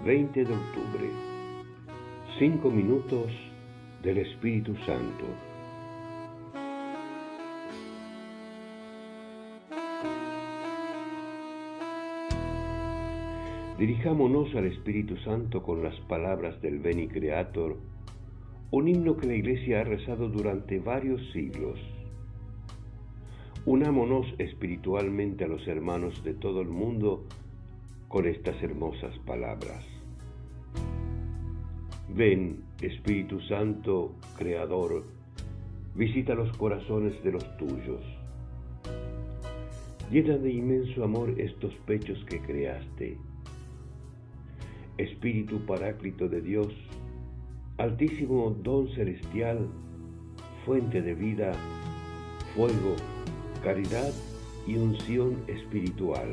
20 de octubre. 5 minutos del Espíritu Santo. Dirijámonos al Espíritu Santo con las palabras del Veni Creator, un himno que la Iglesia ha rezado durante varios siglos. Unámonos espiritualmente a los hermanos de todo el mundo con estas hermosas palabras. Ven, Espíritu Santo, Creador, visita los corazones de los tuyos. Llena de inmenso amor estos pechos que creaste. Espíritu Paráclito de Dios, altísimo don celestial, fuente de vida, fuego, caridad y unción espiritual.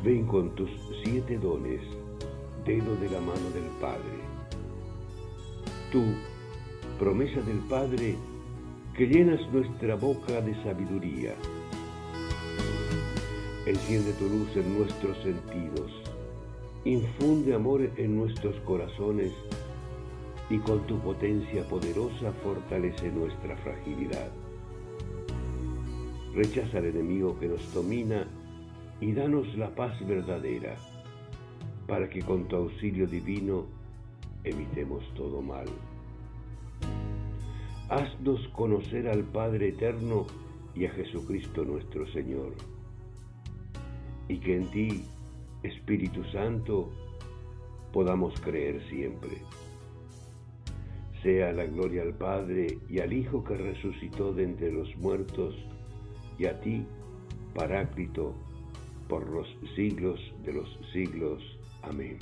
Ven con tus 7 dones, dedo de la mano del Padre. Tú, promesa del Padre, que llenas nuestra boca de sabiduría. Enciende tu luz en nuestros sentidos, infunde amor en nuestros corazones y con tu potencia poderosa fortalece nuestra fragilidad. Rechaza al enemigo que nos domina y danos la paz verdadera, para que con tu auxilio divino evitemos todo mal. Haznos conocer al Padre Eterno y a Jesucristo nuestro Señor, y que en ti, Espíritu Santo, podamos creer siempre. Sea la gloria al Padre y al Hijo que resucitó de entre los muertos, y a ti, Paráclito, por los siglos de los siglos. Amén.